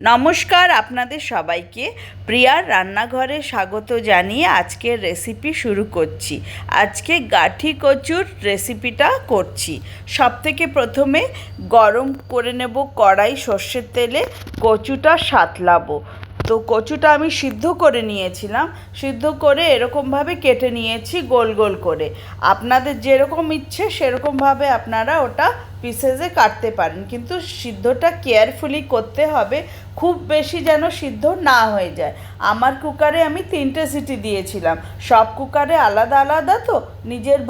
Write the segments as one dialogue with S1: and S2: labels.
S1: নমস্কার, আপনাদের সবাইকে প্রিয়ার রান্নাঘরে স্বাগত জানিয়ে আজকের রেসিপি শুরু করছি। আজকে গাঠি কচুর রেসিপিটা করছি। সবথেকে প্রথমে গরম করে নেব কড়াই সর্ষের তেলে, কচুটা সাঁতলাবো। তো কচুটা আমি সিদ্ধ করে নিয়েছিলাম, সিদ্ধ করে এরকমভাবে কেটে নিয়েছি গোল গোল করে। আপনাদের যেরকম ইচ্ছে সেরকমভাবে আপনারা ওটা পিসেসে কাটতে পারেন, কিন্তু সিদ্ধটা কেয়ারফুলি করতে হবে, খুব বেশি যেন সিদ্ধ না হয়ে যায়। আমার কুকারে আমি 3টে সিটি দিয়েছিলাম, সব কুকারে আলাদা আলাদা, তো নিজের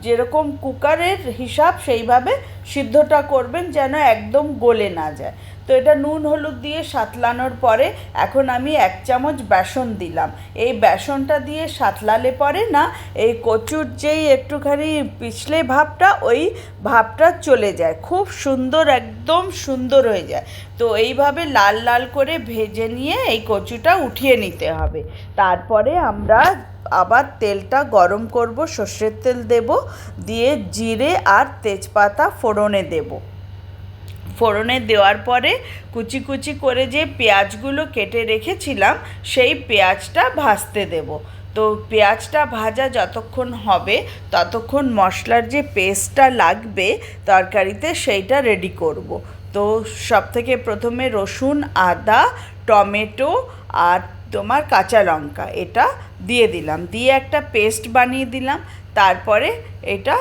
S1: যেরকম কুকারের হিসাব সেইভাবে সিদ্ধটা করবেন যেন একদম গলে না যায়। তো এটা নুন হলুদ দিয়ে সাঁতলানোর পরে এখন আমি 1 চামচ বেসন দিলাম। এই বেসনটা দিয়ে সাঁতলালে পরে না এই কচুর যেই একটুখানি পিছলে ভাবটা, ওই ভাবটা চলে যায়, খুব সুন্দর, একদম সুন্দর হয়ে যায়। তো এইভাবে লাল লাল করে ভেজে নিয়ে এই কচুটা উঠিয়ে নিতে হবে। তারপরে আমরা আবার তেলটা গরম করব, সর্ষের তেল দেব, দিয়ে জিরে আর তেজপাতা ফোড়নে দেব। ফোড়নে দেওয়ার পরে কুচি কুচি করে যে পেঁয়াজগুলো কেটে রেখেছিলাম সেই পেঁয়াজটা ভাজতে দেব। তো পেঁয়াজটা ভাজা যতক্ষণ হবে ততক্ষণ মশলার যে পেস্টটা লাগবে তরকারিতে সেইটা রেডি করব। তো সবথেকে প্রথমে রসুন, আদা, টমেটো আর তোমার কাঁচা লঙ্কা এটা দিয়ে দিলাম, দিয়ে একটা পেস্ট বানিয়ে দিলাম। তারপরে এটা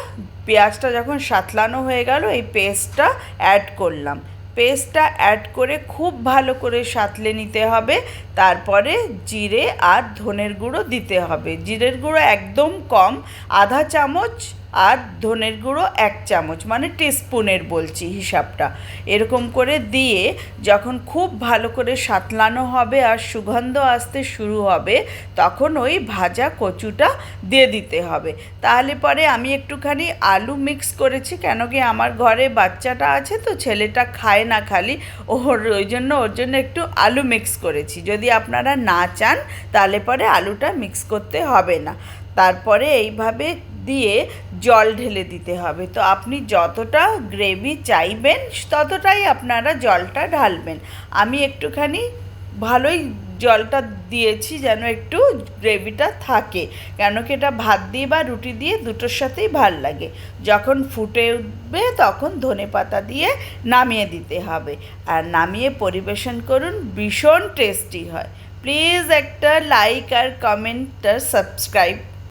S1: পেঁয়াজটা যখন সাঁতলানো হয়ে গেল এই পেস্টটা অ্যাড করলাম। পেস্টটা অ্যাড করে খুব ভালো করে সাঁতলে নিতে হবে। তারপরে জিরে আর ধনের গুঁড়ো দিতে হবে। জিরের গুঁড়ো একদম কম, আধা চামচ, আর ধনের গুঁড়ো 1 চামচ, মানে টিস্পুনের বলছি হিসাবটা। এরকম করে দিয়ে যখন খুব ভালো করে সাঁতলানো হবে আর সুগন্ধ আসতে শুরু হবে তখন ওই ভাজা কচুটা দিয়ে দিতে হবে। তাহলে পরে আমি একটুখানি আলু মিক্স করেছি, কেন কি আমার ঘরে বাচ্চাটা আছে, তো ছেলেটা খায় না খালি, ওর জন্য একটু আলু মিক্স করেছি। যদি আপনারা না চান তাহলে পরে আলুটা মিক্স করতে হবে না। তারপরে এইভাবে দিয়ে জল ঢেলে দিতে হবে। তো আপনি যতটা গ্রেভি চাইবেন ততটাই আপনারা জলটা ঢালবেন। আমি একটুখানি ভালোই জলটা দিয়েছি যেন একটু গ্রেভিটা থাকে, কেন কি এটা ভাত দিয়ে বা রুটি দিয়ে দুটোর সাথেই ভাল লাগে। যখন ফুটে উঠবে তখন ধনেপাতা দিয়ে নামিয়ে দিতে হবে, আর নামিয়ে পরিবেশন করুন, ভীষণ টেস্টি হয়। প্লিজ একটা লাইক আর কমেন্ট আর সাবস্ক্রাইব